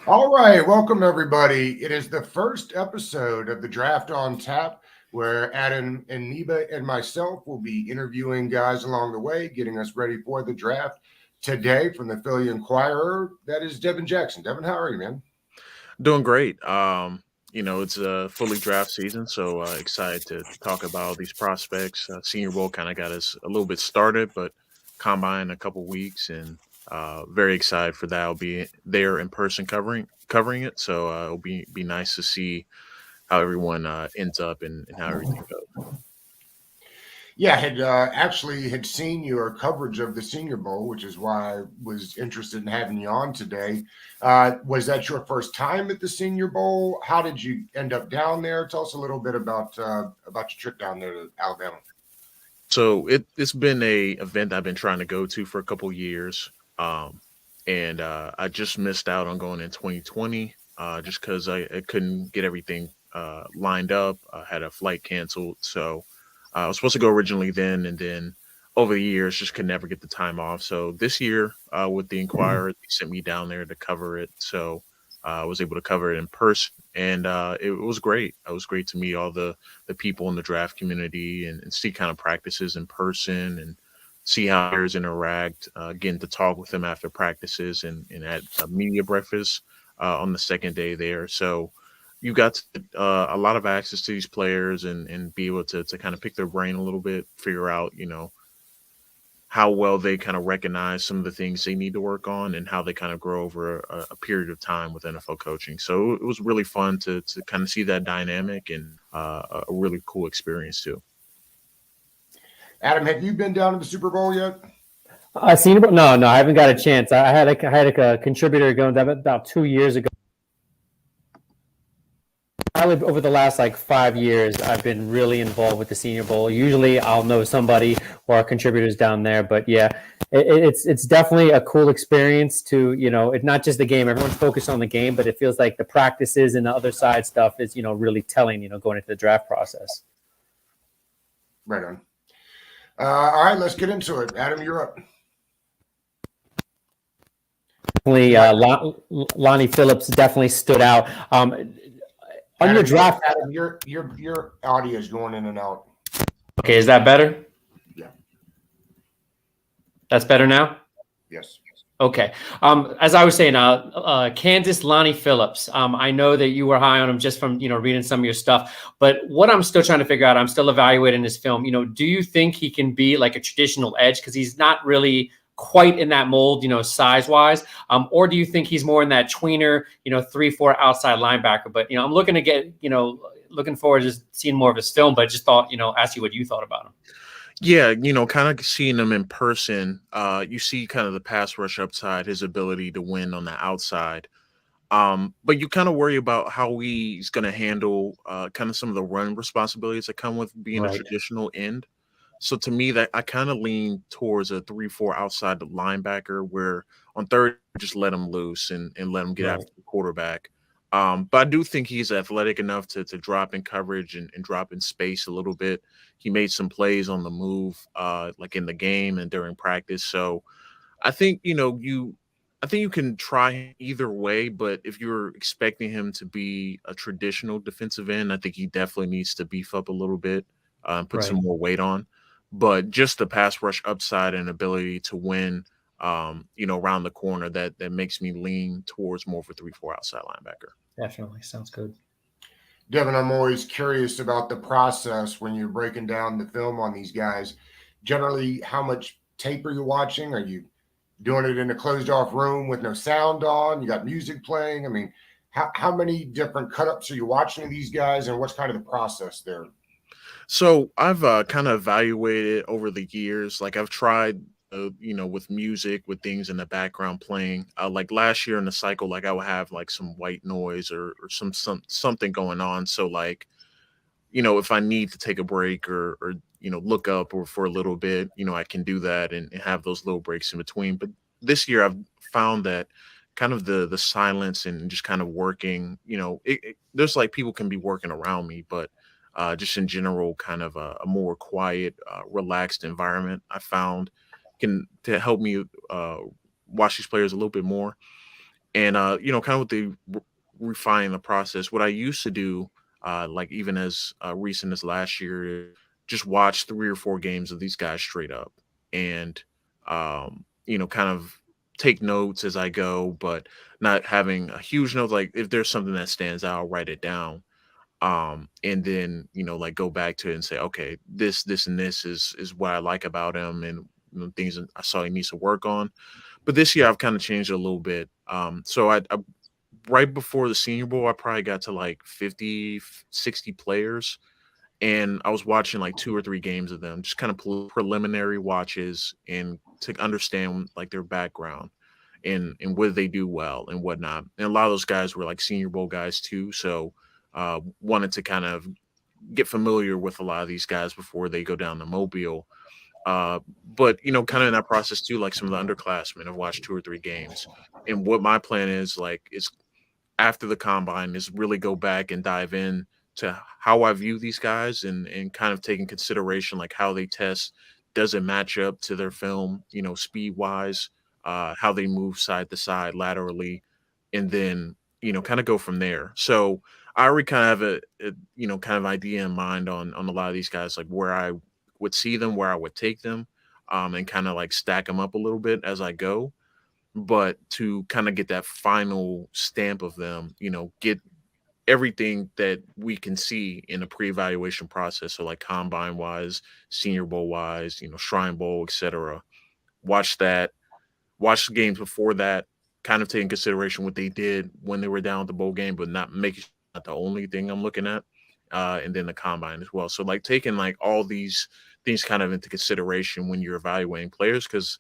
All right, welcome everybody. It is the first episode of the Draft on Tap, where Adam and Neba and myself will be interviewing guys along the way, getting us ready for the draft. Today, from the Philly Inquirer, that is Devin Jackson. Devin, how are you, man? Doing great. It's a fully draft season, so excited to talk about all these prospects. Senior Bowl kind of got us a little bit started, but combine a couple weeks, and very excited for that. I'll be there in person covering it, so it'll be nice to see how everyone ends up and how everything goes. Yeah, I had seen your coverage of the Senior Bowl, which is why I was interested in having you on today. Was that your first time at the Senior Bowl? How did you end up down there? Tell us a little bit about your trip down there to Alabama. So it's been a event I've been trying to go to for a couple years, and I just missed out on going in 2020, just because I couldn't get everything lined up. I had a flight canceled, so I was supposed to go originally then, and then over the years just could never get the time off. So this year, with the Inquirer, they sent me down there to cover it. So I was able to cover it in person, and it was great. It was great to meet all the people in the draft community and see kind of practices in person and see how players interact, getting to talk with them after practices and at a media breakfast on the second day there. So you got a lot of access to these players and be able to kind of pick their brain a little bit, figure out, how well they kind of recognize some of the things they need to work on and how they kind of grow over a period of time with NFL coaching. So it was really fun to kind of see that dynamic and a really cool experience too. Adam, have you been down to the Super Bowl yet? I seen it. No, I haven't got a chance. I had a contributor going that about 2 years ago. Probably over the last like 5 years, I've been really involved with the Senior Bowl. Usually, I'll know somebody or our contributors down there. But yeah, it's definitely a cool experience to it's not just the game. Everyone's focused on the game, but it feels like the practices and the other side stuff is really telling. Going into the draft process. Right on. All right, let's get into it. Adam, you're up. Definitely, Lonnie Phillips definitely stood out. On your Adam, draft. Adam, your audio is going in and out. Okay, is that better? Yeah. That's better now? Yes. Okay. As I was saying, Kansas Lonnie Phillips. I know that you were high on him just from reading some of your stuff. But what I'm still trying to figure out, I'm still evaluating his film. Do you think he can be like a traditional edge because he's not really quite in that mold, size wise, or do you think he's more in that tweener, 3-4 outside linebacker? But I'm looking to get, looking forward to just seeing more of his film. But just thought, ask you what you thought about him. Yeah, kind of seeing him in person, you see kind of the pass rush upside, his ability to win on the outside. But you kind of worry about how he's going to handle kind of some of the run responsibilities that come with being a Right. traditional end. So to me, that I kind of lean towards a 3-4 outside the linebacker, where on third just let him loose and let him get Right. after the quarterback. But I do think he's athletic enough to drop in coverage and drop in space a little bit. He made some plays on the move, like in the game and during practice. So I think I think you can try either way. But if you're expecting him to be a traditional defensive end, I think he definitely needs to beef up a little bit, put some Right. more weight on. But just the pass rush upside and ability to win, around the corner, that makes me lean towards more of a 3-4 outside linebacker. Definitely sounds good. Devin, I'm always curious about the process when you're breaking down the film on these guys. Generally, how much tape are you watching? Are you doing it in a closed off room with no sound on? You got music playing? I mean, how many different cut ups are you watching of these guys, and what's kind of the process there? So I've kind of evaluated over the years. Like I've tried, with music, with things in the background playing. Like last year in the cycle, like I would have like some white noise or something going on. So like, if I need to take a break or look up or for a little bit, I can do that and have those little breaks in between. But this year I've found that kind of the silence and just kind of working, there's like people can be working around me, but just in general, kind of a more quiet, relaxed environment I found can to help me watch these players a little bit more. And kind of what they refine the process. What I used to do, like even as recent as last year, just watch 3 or 4 games of these guys straight up, and kind of take notes as I go, but not having a huge note. Like if there's something that stands out, I'll write it down. And then like go back to it and say, okay, this and this is what I like about him, and things that I saw he needs to work on. But this year I've kind of changed it a little bit. So I right before the Senior Bowl, I probably got to like 50, 60 players, and I was watching like 2 or 3 games of them, just kind of preliminary watches, and to understand like their background and what they do well and whatnot. And a lot of those guys were like Senior Bowl guys too, so wanted to kind of get familiar with a lot of these guys before they go down to Mobile. But kind of in that process too, like some of the underclassmen have watched 2 or 3 games. And what my plan is like is after the combine is really go back and dive in to how I view these guys, and kind of taking consideration like how they test, does it match up to their film, speed wise, how they move side to side laterally, and then kind of go from there. So I already kind of have a kind of idea in mind on a lot of these guys, like where I would see them, where I would take them, and kind of like stack them up a little bit as I go. But to kind of get that final stamp of them, get everything that we can see in the pre-evaluation process. So like combine wise, Senior Bowl wise, Shrine Bowl, etc. Watch that, watch the games before that, kind of taking consideration what they did when they were down at the bowl game, but not making sure not the only thing I'm looking at. And then the combine as well. So like taking like all these things kind of into consideration when you're evaluating players, because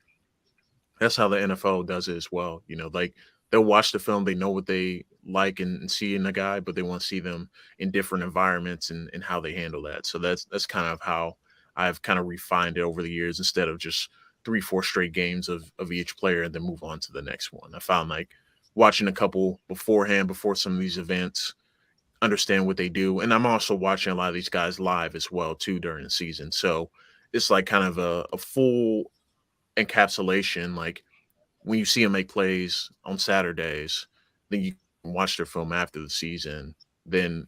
that's how the NFL does it as well. Like they'll watch the film, they know what they like and see in a guy, but they want to see them in different environments, and how they handle that. So that's kind of how I've kind of refined it over the years, instead of just 3, 4 straight games of each player and then move on to the next one. I found like watching a couple beforehand, before some of these events, understand what they do. And I'm also watching a lot of these guys live as well too during the season. So it's like kind of a full encapsulation. Like when you see them make plays on Saturdays, then you can watch their film after the season. Then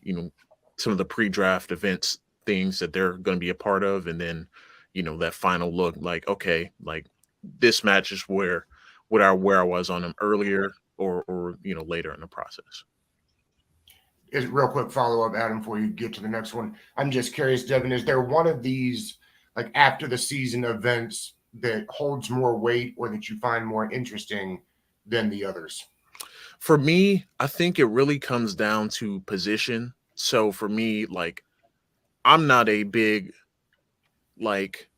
some of the pre-draft events, things that they're going to be a part of, and then that final look. Like okay, like this matches where I was on them earlier, or later in the process. Is real quick follow up, Adam, before you get to the next one. I'm just curious, Devin, is there one of these like after the season events that holds more weight or that you find more interesting than the others? For me, I think it really comes down to position. So for me, like I'm not a big like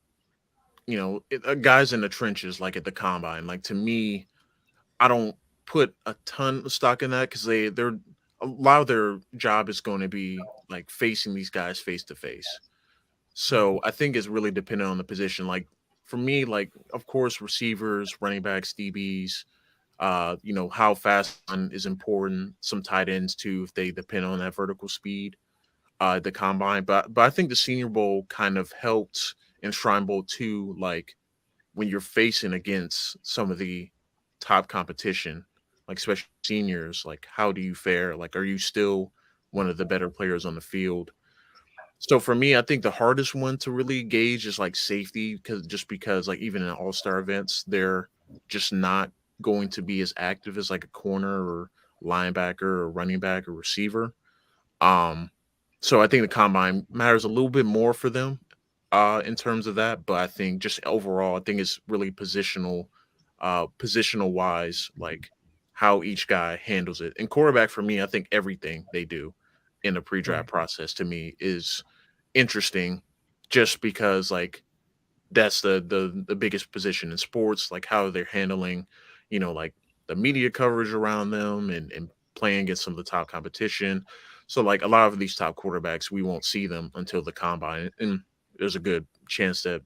guys in the trenches like at the combine. Like to me, I don't put a ton of stock in that, because they're a lot of their job is going to be like facing these guys face to face. So I think it's really dependent on the position. Like for me, like of course receivers, running backs, DBs, how fast one is important. Some tight ends too, if they depend on that vertical speed, the combine. But I think the Senior Bowl kind of helped, and Shrine Bowl too, like when you're facing against some of the top competition, like especially seniors, like how do you fare? Like, are you still one of the better players on the field? So for me, I think the hardest one to really gauge is like safety, because like even in all-star events, they're just not going to be as active as like a corner or linebacker or running back or receiver. Um, so I think the combine matters a little bit more for them in terms of that. But I think just overall, I think it's really positional wise, like how each guy handles it. And quarterback for me, I think everything they do in the pre-draft Right. process to me is interesting, just because like that's the biggest position in sports, like how they're handling, like the media coverage around them, and playing against some of the top competition. So like a lot of these top quarterbacks, we won't see them until the combine, and there's a good chance that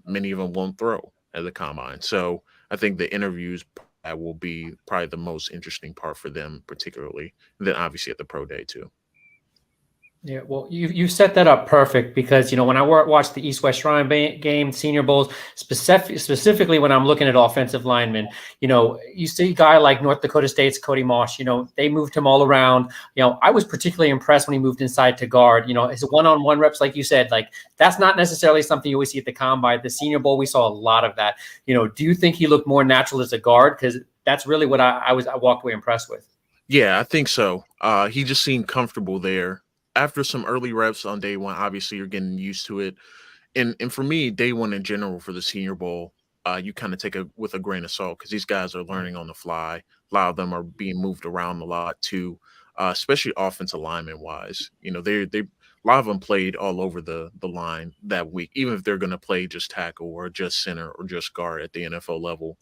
many of them won't throw at the combine. So I think the interviews that will be probably the most interesting part for them, particularly. And then obviously at the pro day too. Yeah, well, you set that up perfect because, you know, when I watch the East-West Shrine game, Senior Bowls, specifically when I'm looking at offensive linemen, you know, you see a guy like North Dakota State's Cody Marsh, you know, they moved him all around. You know, I was particularly impressed when he moved inside to guard. You know, his one-on-one reps, like you said, like that's not necessarily something you always see at the combine. At the Senior Bowl, we saw a lot of that. You know, do you think he looked more natural as a guard? Because that's really what I walked away impressed with. Yeah, I think so. He just seemed comfortable there. After some early reps on day one, obviously you're getting used to it. And for me, day one in general for the Senior Bowl, you kind of take it with a grain of salt because these guys are learning on the fly. A lot of them are being moved around a lot too, especially offensive lineman wise. You know, they a lot of them played all over the line that week, even if they're going to play just tackle or just center or just guard at the NFL level.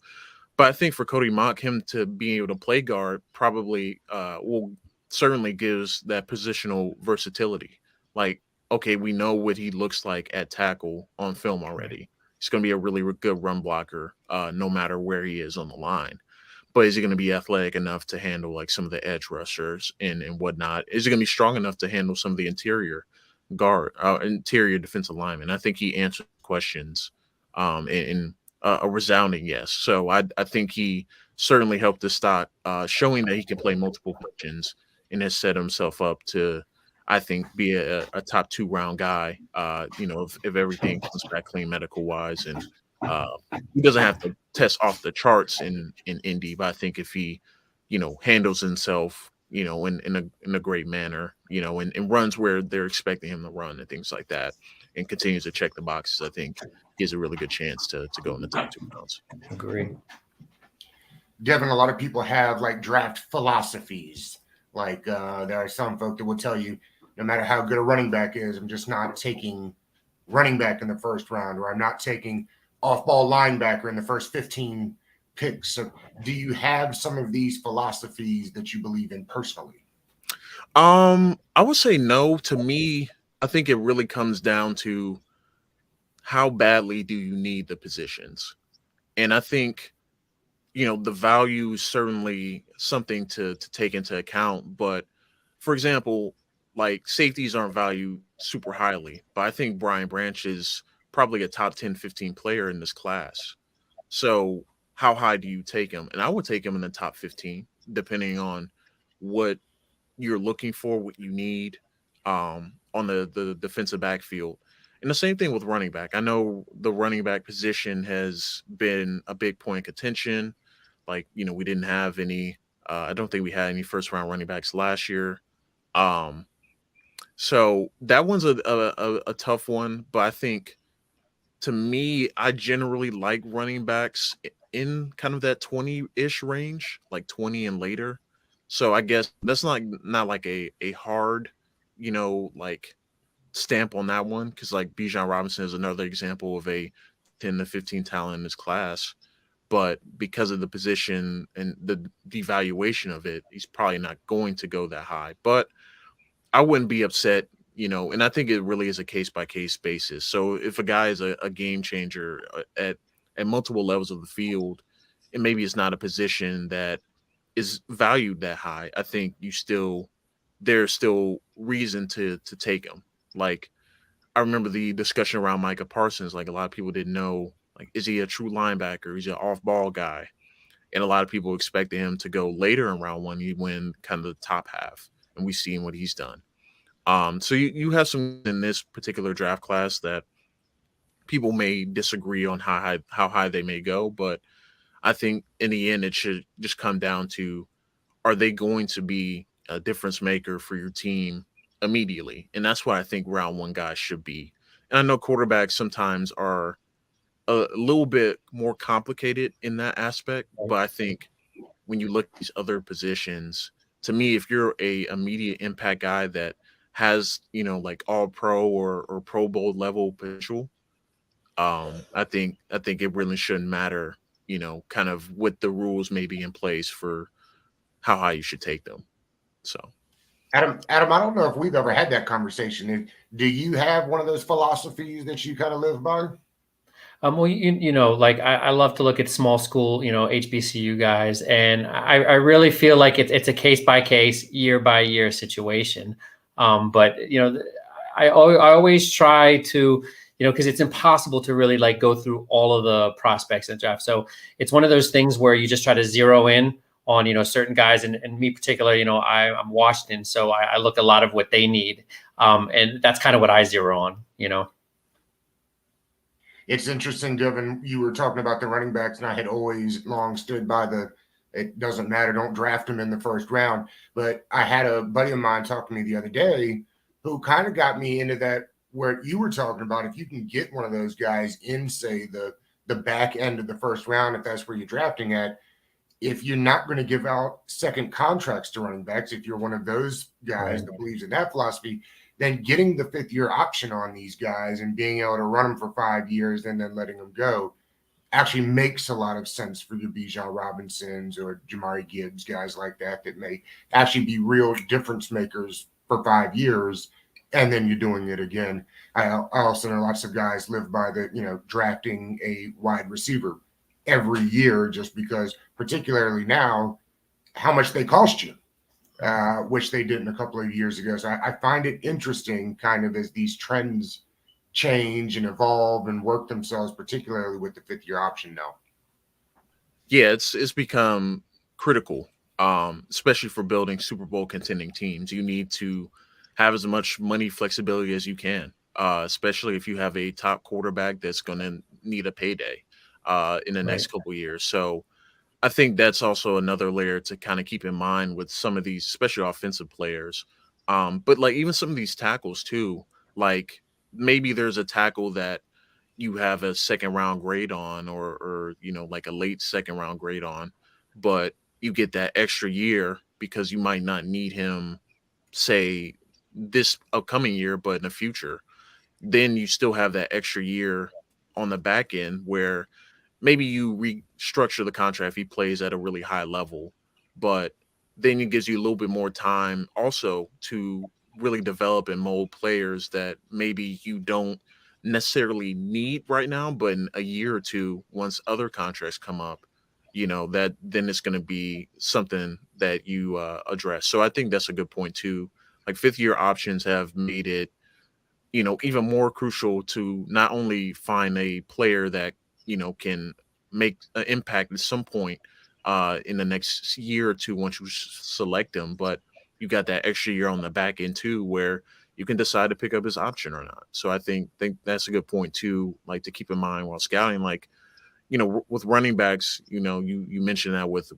But I think for Cody Mock, him to be able to play guard probably will certainly gives that positional versatility. Like, okay, we know what he looks like at tackle on film already. He's going to be a really good run blocker, no matter where he is on the line. But is he going to be athletic enough to handle like some of the edge rushers and whatnot? Is he going to be strong enough to handle some of the interior defensive linemen? I think he answered questions in a resounding yes. So I think he certainly helped the stock, showing that he can play multiple positions and has set himself up to, I think, be a top 2 round guy. You know, if everything comes back clean medical wise, and he doesn't have to test off the charts in Indy, but I think if he, you know, handles himself, you know, in a great manner, you know, and runs where they're expecting him to run and things like that, and continues to check the boxes, I think he has a really good chance to go in the top 2 rounds. Agree. Devin, a lot of people have like draft philosophies. Like there are some folk that will tell you, no matter how good a running back is, I'm just not taking running back in the first round, or I'm not taking off-ball linebacker in the first 15 picks. So do you have some of these philosophies that you believe in personally? I would say no. To me, I think it really comes down to how badly do you need the positions. And I think, you know, the value is certainly something to take into account. But for example, like safeties aren't valued super highly, but I think Brian Branch is probably a top 10, 15 player in this class. So how high do you take him? And I would take him in the top 15, depending on what you're looking for, what you need on the defensive backfield. And the same thing with running back. I know the running back position has been a big point of contention. Like, you know, we didn't have any, I don't think we had any first round running backs last year. So that one's a tough one. But I think, to me, I generally like running backs in kind of that 20-ish range, like 20 and later. So I guess that's not like a hard, you know, like stamp on that one, because like Bijan Robinson is another example of a 10 to 15 talent in this class. But because of the position and the devaluation of it, he's probably not going to go that high. But I wouldn't be upset, you know, and I think it really is a case-by-case basis. So if a guy is a game changer at multiple levels of the field, and maybe it's not a position that is valued that high, I think there's still reason to take him. Like, I remember the discussion around Micah Parsons. Like, a lot of people didn't know, like, is he a true linebacker? Is he an off-ball guy? And a lot of people expected him to go later in round one. He win kind of the top half, and we've seen what he's done. So you have some in this particular draft class that people may disagree on how high they may go, but I think in the end it should just come down to, are they going to be a difference maker for your team immediately? And that's what I think round one guys should be. And I know quarterbacks sometimes are a little bit more complicated in that aspect, but I think when you look at these other positions, to me, if you're a immediate impact guy that has, you know, like all pro or Pro Bowl level potential, I think it really shouldn't matter, you know, kind of what the rules may be in place for how high you should take them. So Adam, I don't know if we've ever had that conversation. Do you have one of those philosophies that you kind of live by? Well, you know, like I love to look at small school, you know, HBCU guys, and I really feel like it's a case by case, year by year situation. But I always try to, because it's impossible to really like go through all of the prospects in the draft. So it's one of those things where you just try to zero in on, certain guys, and me particular, I'm Washington. So I look a lot of what they need. And that's kind of what I zero on. It's interesting, Devin, you were talking about the running backs, and I had always long stood by it doesn't matter, don't draft them in the first round. But I had a buddy of mine talk to me the other day who kind of got me into that, where you were talking about if you can get one of those guys in, say, the back end of the first round, if that's where you're drafting at, if you're not going to give out second contracts to running backs, if you're one of those guys that believes in that philosophy, then getting the 5th-year option on these guys and being able to run them for 5 years and then letting them go actually makes a lot of sense for your Bijan Robinsons or Jamari Gibbs, guys like that may actually be real difference makers for 5 years, and then you're doing it again. I also know lots of guys live by drafting a wide receiver every year just because, particularly now, how much they cost you. Which they didn't a couple of years ago. So I find it interesting kind of as these trends change and evolve and work themselves, particularly with the 5th-year option now. Yeah, it's become critical, especially for building Super Bowl contending teams. You need to have as much money flexibility as you can, especially if you have a top quarterback that's going to need a payday in the next couple of years. So I think that's also another layer to kind of keep in mind with some of these, especially offensive players. But like even some of these tackles too, like maybe there's a tackle that you have a second round grade on or like a late second round grade on, but you get that extra year because you might not need him, say, this upcoming year, but in the future. Then you still have that extra year on the back end where maybe you restructure the contract if he plays at a really high level, but then it gives you a little bit more time also to really develop and mold players that maybe you don't necessarily need right now, but in a year or two, once other contracts come up, that then it's going to be something that you address. So I think that's a good point too. Like 5th-year options have made it, even more crucial to not only find a player that can make an impact at some point in the next year or two once you select them, but you got that extra year on the back end too, where you can decide to pick up his option or not. So I think that's a good point too, like to keep in mind while scouting. Like with running backs, you mentioned that with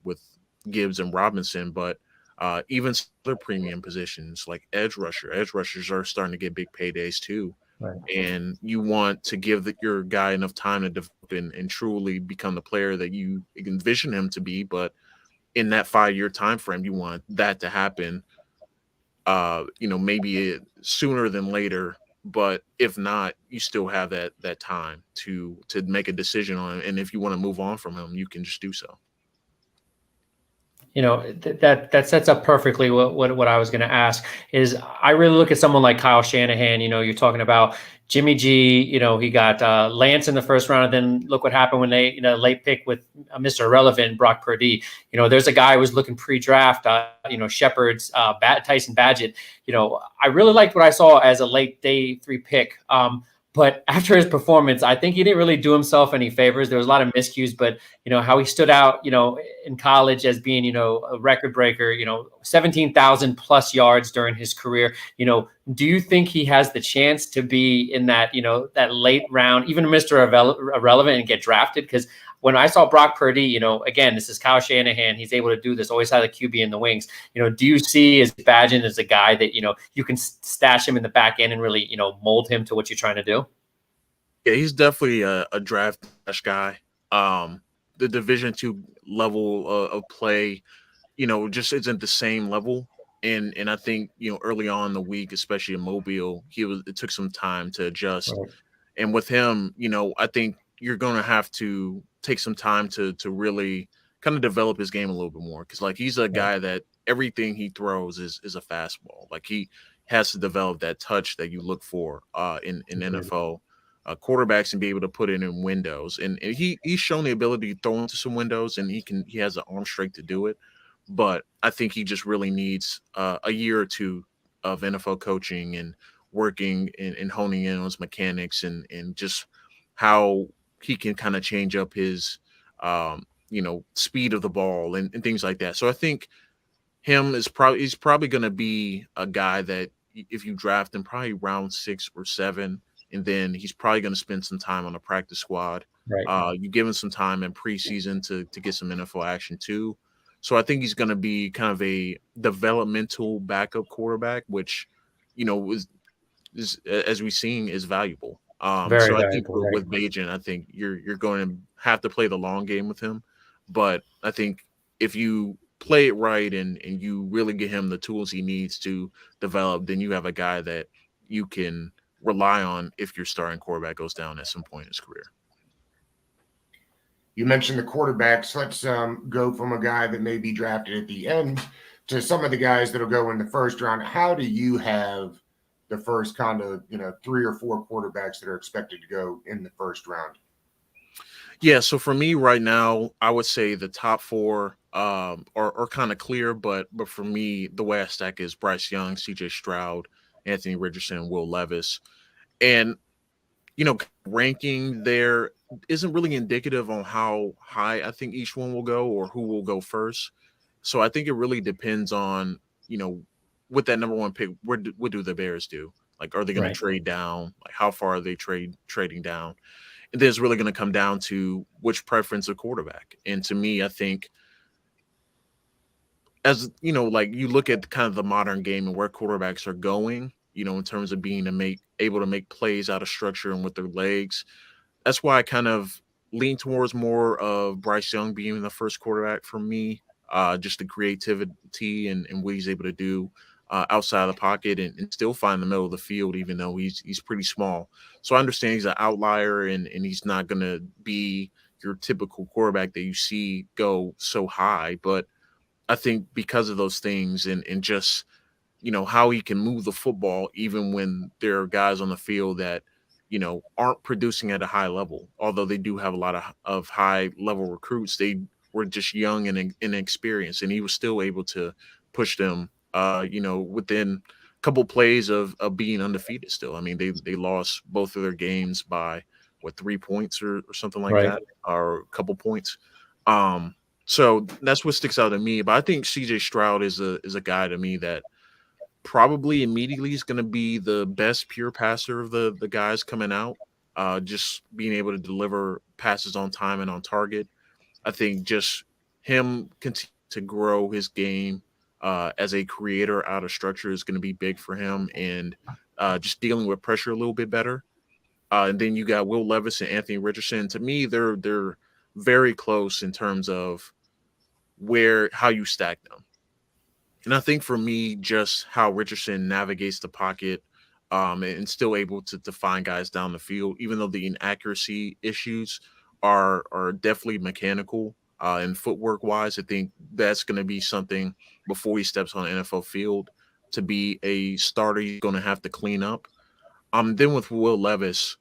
Gibbs and Robinson, but even other premium positions like edge rushers are starting to get big paydays too. Right. And you want to give your guy enough time to develop and truly become the player that you envision him to be. But in that 5-year time frame, you want that to happen. Maybe sooner than later. But if not, you still have that time to make a decision on it. And if you want to move on from him, you can just do so. That sets up perfectly what I was going to ask. Is I really look at someone like Kyle Shanahan. You're talking about Jimmy G. He got Lance in the first round, and then look what happened when they late pick with Mr. Irrelevant, Brock Purdy. There's a guy who was looking pre-draft. Shepard's Tyson Badgett. I really liked what I saw as a late day 3 pick. But after his performance, I think he didn't really do himself any favors. There was a lot of miscues, but how he stood out, in college as being, a record breaker, 17,000 plus yards during his career. Do you think he has the chance to be in that, that late round, even Mr. Irrelevant, and get drafted? Because when I saw Brock Purdy, again, this is Kyle Shanahan. He's able to do this, always had a QB in the wings. Do you see as Badgett as a guy that, you can stash him in the back end and really, mold him to what you're trying to do? Yeah, he's definitely a draft guy. The Division II level of play, just isn't the same level. And I think, early on in the week, especially in Mobile, it took some time to adjust. Right. And with him, I think you're going to have to take some time to really kind of develop his game a little bit more. Because, like, he's a guy that everything he throws is a fastball. Like, he has to develop that touch that you look for in NFL quarterbacks and be able to put it in windows. And he's shown the ability to throw into some windows, and he has the arm strength to do it. But I think he just really needs a year or two of NFL coaching and working and honing in on his mechanics and just how he can kind of change up his speed of the ball and things like that. So I think he's probably going to be a guy that if you draft him probably round 6 or 7, and then he's probably going to spend some time on the practice squad. Right. You give him some time in preseason to get some NFL action too. So I think he's going to be kind of a developmental backup quarterback, which is as we've seen is valuable. Very So I think valuable, right. with Bajan, I think you're going to have to play the long game with him. But I think if you play it right and you really get him the tools he needs to develop, then you have a guy that you can rely on if your starting quarterback goes down at some point in his career. You mentioned the quarterbacks. Let's go from a guy that may be drafted at the end to some of the guys that'll go in the first round. How do you have the first kind of 3 or 4 quarterbacks that are expected to go in the first round? Yeah, so for me right now, I would say the top 4 are kind of clear, but for me, the way I stack is Bryce Young, CJ Stroud, Anthony Richardson, Will Levis. And ranking there isn't really indicative on how high I think each one will go or who will go first. So I think it really depends on, with that number 1 pick, what do the Bears do? Like, are they going to trade down? Like, how far are they trading down? And then it's really going to come down to which preference of quarterback. And to me, I think as, like you look at kind of the modern game and where quarterbacks are going, in terms of being able to make plays out of structure and with their legs. That's why I kind of lean towards more of Bryce Young being the first quarterback for me. Just the creativity and what he's able to do outside of the pocket and still find the middle of the field, even though he's pretty small. So I understand he's an outlier and he's not going to be your typical quarterback that you see go so high. But I think because of those things and just, how he can move the football, even when there are guys on the field that, aren't producing at a high level, although they do have a lot of high level recruits. They were just young and inexperienced, and he was still able to push them, within a couple plays of being undefeated still. I mean, they lost both of their games by 3 points or something like that, or a couple points. So that's what sticks out to me. But I think CJ Stroud is a guy to me that probably immediately is going to be the best pure passer of the guys coming out. Just being able to deliver passes on time and on target. I think just him continue to grow his game as a creator out of structure is going to be big for him, and just dealing with pressure a little bit better. And then you got Will Levis and Anthony Richardson. To me, they're very close in terms of how you stack them. And I think for me, just how Richardson navigates the pocket and still able to find guys down the field, even though the inaccuracy issues are definitely mechanical and footwork wise. I think that's going to be something before he steps on an NFL field to be a starter. He's going to have to clean up. Then with Will Levis,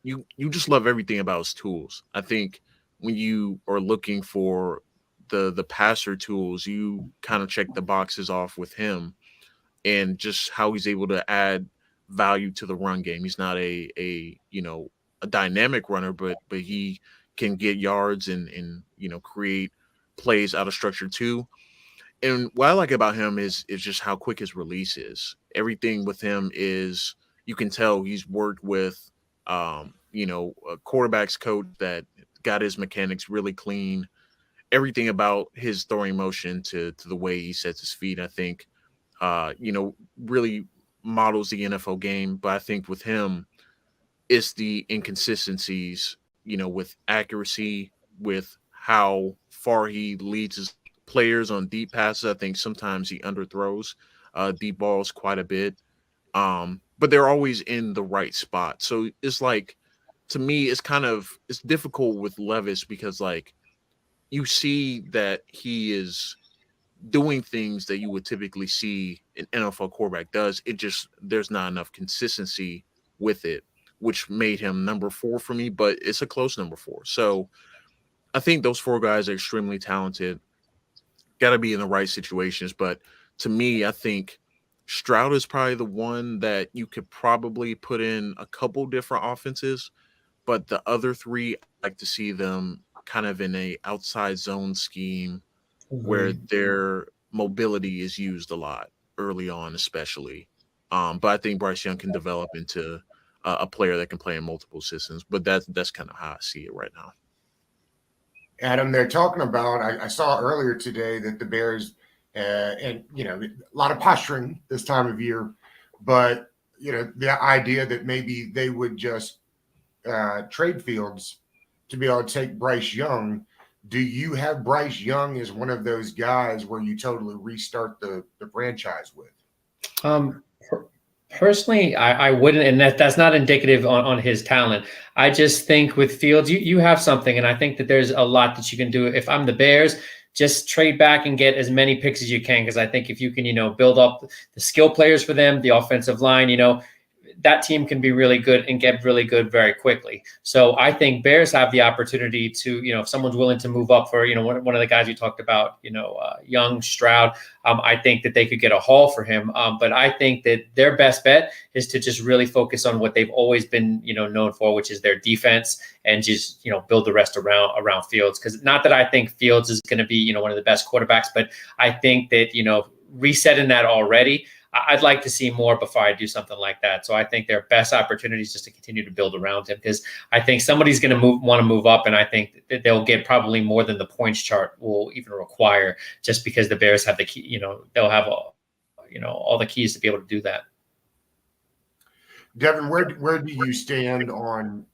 you just love everything about his tools. I think when you are looking for the passer tools, you kind of check the boxes off with him and just how he's able to add value to the run game. He's not a dynamic runner, but he can get yards and create plays out of structure too. And what I like about him is just how quick his release is. Everything with him is, you can tell he's worked with a quarterback's coach that got his mechanics really clean. Everything about his throwing motion to the way he sets his feet, I think, really models the NFL game. But I think with him, it's the inconsistencies, with accuracy, with how far he leads his players on deep passes. I think sometimes he underthrows deep balls quite a bit, but they're always in the right spot. So it's like, to me, it's difficult with Levis because, like, you see that he is doing things that you would typically see an NFL quarterback does. There's not enough consistency with it, which made him number 4 for me, but it's a close number 4. So I think those 4 guys are extremely talented, got to be in the right situations. But to me, I think Stroud is probably the one that you could probably put in a couple different offenses, but the other three, I like to see them kind of in a outside zone scheme where Agreed. their mobility is used a lot early on, especially. But I think Bryce Young can develop into a player that can play in multiple systems. But that's kind of how I see it right now. Adam, they're talking about. I saw earlier today that the Bears, and a lot of posturing this time of year, but the idea that maybe they would just trade Fields to be able to take Bryce Young. Do you have Bryce Young as one of those guys where you totally restart the franchise with? Personally, I wouldn't, and that's not indicative on his talent. I just think with Fields, you have something, and I think that there's a lot that you can do. If I'm the Bears, just trade back and get as many picks as you can, because I think if you can, build up the skill players for them, the offensive line, that team can be really good and get really good very quickly. So I think Bears have the opportunity to, if someone's willing to move up for, one of the guys you talked about, Young, Stroud, I think that they could get a haul for him. But I think that their best bet is to just really focus on what they've always been, known for, which is their defense, and just, build the rest around Fields. Because not that I think Fields is going to be, one of the best quarterbacks, but I think that, resetting that already, I'd like to see more before I do something like that. So I think their best opportunities just to continue to build around him, because I think somebody's going to want to move up, and I think that they'll get probably more than the points chart will even require, just because the Bears have the key. They'll have all the keys to be able to do that. Devin, where do you stand on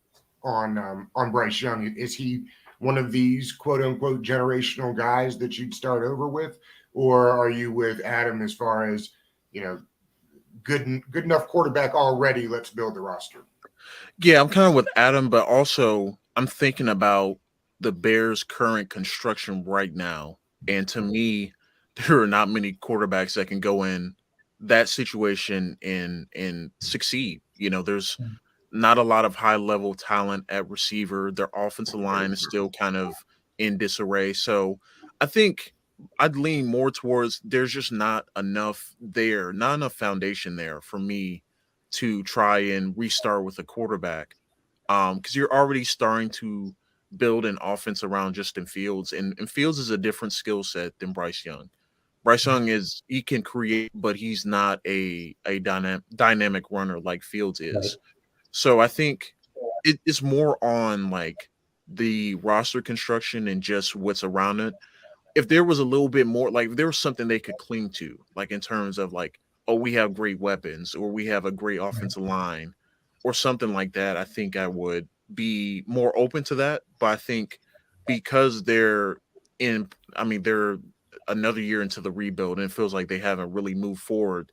Bryce Young? Is he one of these quote unquote generational guys that you'd start over with, or are you with Adam as far as good enough quarterback already? Let's build the roster. Yeah, I'm kind of with Adam, but also I'm thinking about the Bears' current construction right now. And to me, there are not many quarterbacks that can go in that situation and succeed. There's not a lot of high level talent at receiver. Their offensive line is still kind of in disarray. So I think I'd lean more towards there's just not enough foundation there for me to try and restart with a quarterback. Because you're already starting to build an offense around Justin Fields, and Fields is a different skill set than Bryce Young. Bryce Young he can create, but he's not a dynamic runner like Fields is. Right. So I think it's more on like the roster construction and just what's around it. If there was a little bit more, like if there was something they could cling to, like in terms of like, oh, we have great weapons or we have a great offensive line or something like that, I think I would be more open to that. But I think because they're another year into the rebuild and it feels like they haven't really moved forward,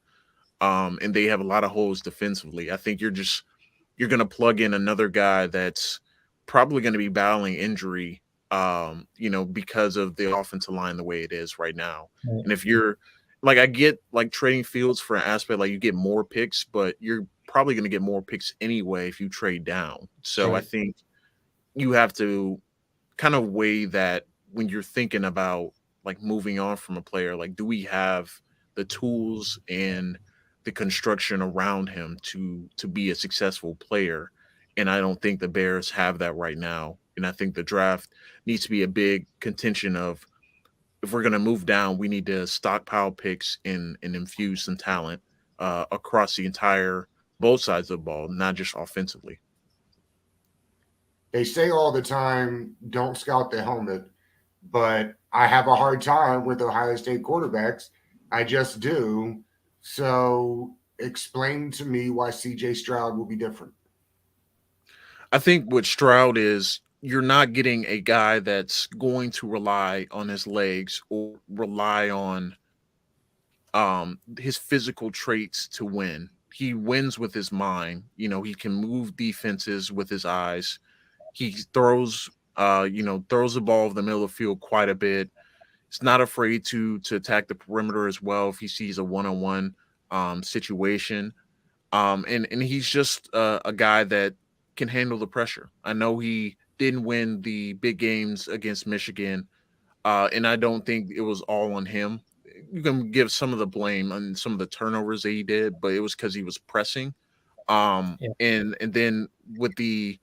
and they have a lot of holes defensively. I think you're going to plug in another guy that's probably going to be battling injury, because of the offensive line the way it is right now. Right. And if you're like, I get like trading Fields for an aspect, like you get more picks, but you're probably going to get more picks anyway if you trade down. So Right. I think you have to kind of weigh that when you're thinking about like moving on from a player. Like, do we have the tools and the construction around him to be a successful player? And I don't think the Bears have that right now. And I think the draft needs to be a big contention of, if we're going to move down, we need to stockpile picks and infuse some talent across the entire both sides of the ball, not just offensively. They say all the time, don't scout the helmet, but I have a hard time with Ohio State quarterbacks. I just do. So explain to me why CJ Stroud will be different. I think what Stroud is, you're not getting a guy that's going to rely on his legs or rely on his physical traits to win. He wins with his mind. He can move defenses with his eyes. He throws the ball over the middle of the field quite a bit. He's not afraid to attack the perimeter as well if he sees a one-on-one situation. And he's just a guy that can handle the pressure. I know he didn't win the big games against Michigan, and I don't think it was all on him. you can give some of the blame on some of the turnovers that he did, but it was because he was pressing. Yeah. And then with the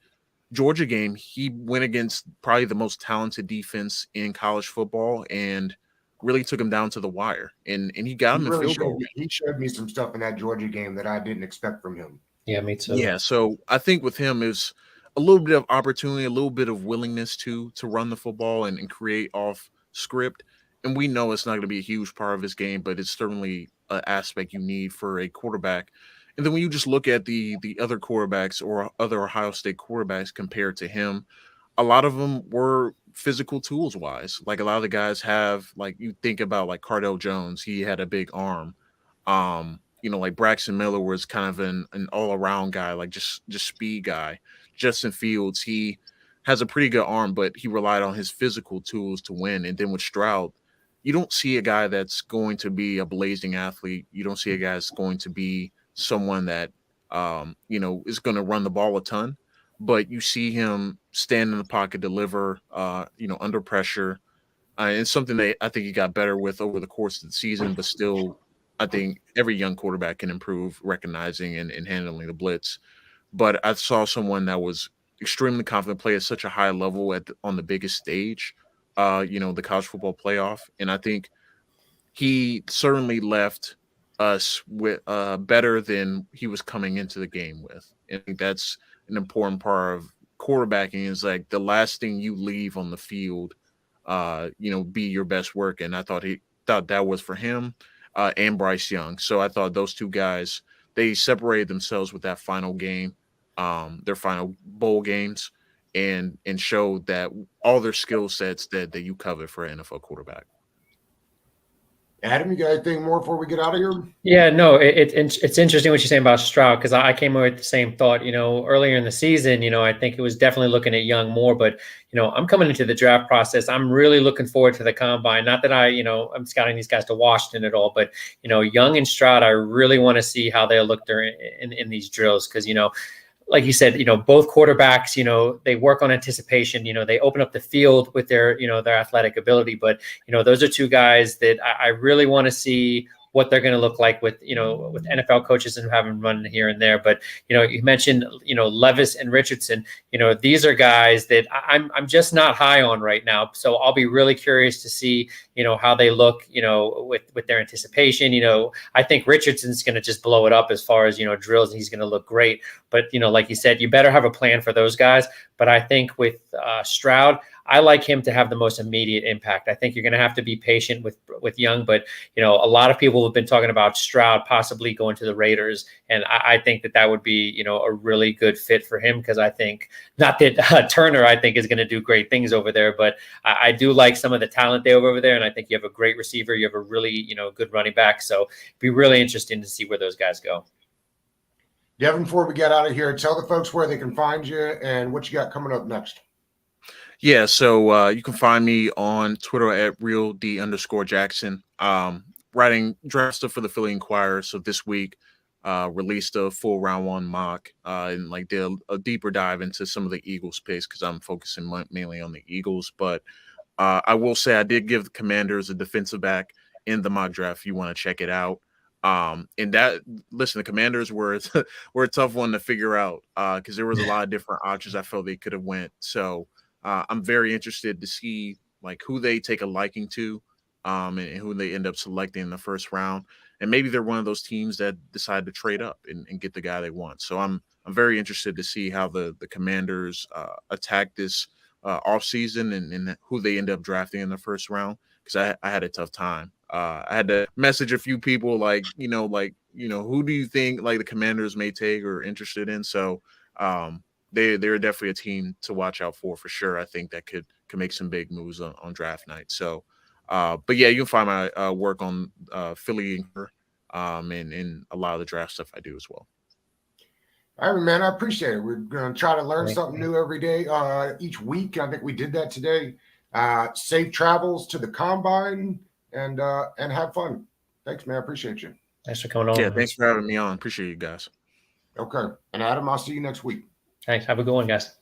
Georgia game, he went against probably the most talented defense in college football and really took him down to the wire. And he got him in field goal range. He showed me some stuff in that Georgia game that I didn't expect from him. Yeah, me too. Yeah, so I think with him is a little bit of opportunity, a little bit of willingness to run the football and create off script. And we know it's not going to be a huge part of his game, but it's certainly an aspect you need for a quarterback. And then when you just look at the other quarterbacks or other Ohio State quarterbacks compared to him, a lot of them were physical tools wise. Like a lot of the guys have, like you think about like Cardell Jones, he had a big arm. Like Braxton Miller was kind of an all around guy, like just speed guy. Justin Fields, he has a pretty good arm, but he relied on his physical tools to win. And then with Stroud, you don't see a guy that's going to be a blazing athlete. You don't see a guy that's going to be someone that is going to run the ball a ton, but you see him stand in the pocket, deliver, under pressure. And something that I think he got better with over the course of the season, but still, I think every young quarterback can improve recognizing and handling the blitz. But I saw someone that was extremely confident, play at such a high level on the biggest stage, the college football playoff. And I think he certainly left us with better than he was coming into the game with. And I think that's an important part of quarterbacking is like the last thing you leave on the field, be your best work. And I thought that was for him and Bryce Young. So I thought those two guys, they separated themselves with that final game, their final bowl games, and showed that all their skill sets that you cover for an NFL quarterback. Adam, you got anything more before we get out of here? Yeah, no, it's interesting what you're saying about Stroud because I came away with the same thought. Earlier in the season, I think it was definitely looking at Young more, but I'm coming into the draft process. I'm really looking forward to the combine. Not that I'm scouting these guys to Washington at all, but Young and Stroud, I really want to see how they look during in these drills because like you said, both quarterbacks, they work on anticipation, they open up the field with their athletic ability. But, those are two guys that I really want to see what they're going to look like with NFL coaches and having run here and there. But, you mentioned, Levis and Richardson, these are guys that I'm just not high on right now. So I'll be really curious to see, how they look, with their anticipation. I think Richardson's going to just blow it up as far as, drills, and he's going to look great. But, like you said, you better have a plan for those guys. But I think with Stroud, I like him to have the most immediate impact. I think you're going to have to be patient with Young, but a lot of people have been talking about Stroud possibly going to the Raiders, and I think that would be a really good fit for him because I think not that Turner I think is going to do great things over there, but I do like some of the talent they have over there, and I think you have a great receiver, you have a really good running back, so it'd be really interesting to see where those guys go. Devin, before we get out of here, tell the folks where they can find you and what you got coming up next. Yeah, so you can find me on Twitter at reald_Jackson. Writing draft stuff for the Philly Inquirer. So this week, released a full round one mock and did a deeper dive into some of the Eagles picks because I'm focusing mainly on the Eagles. But I will say I did give the Commanders a defensive back in the mock draft. If you want to check it out. The Commanders were a tough one to figure out because there was a lot of different options I felt they could have went. So. I'm very interested to see who they take a liking to and who they end up selecting in the first round. And maybe they're one of those teams that decide to trade up and get the guy they want. So I'm very interested to see how the Commanders attack this offseason and who they end up drafting in the first round because I had a tough time. I had to message a few people who do you think the Commanders may take or interested in? So they're definitely a team to watch out for sure. I think that could make some big moves on draft night. So, but yeah, you can find my work on Philly Inquirer and a lot of the draft stuff I do as well. All right, man, I appreciate it. We're going to try to learn something new every day, each week. I think we did that today. Safe travels to the combine and have fun. Thanks, man. I appreciate you. Thanks for coming on. Yeah, thanks for having me on. Appreciate you guys. Okay. And Adam, I'll see you next week. Thanks. Have a good one, guys.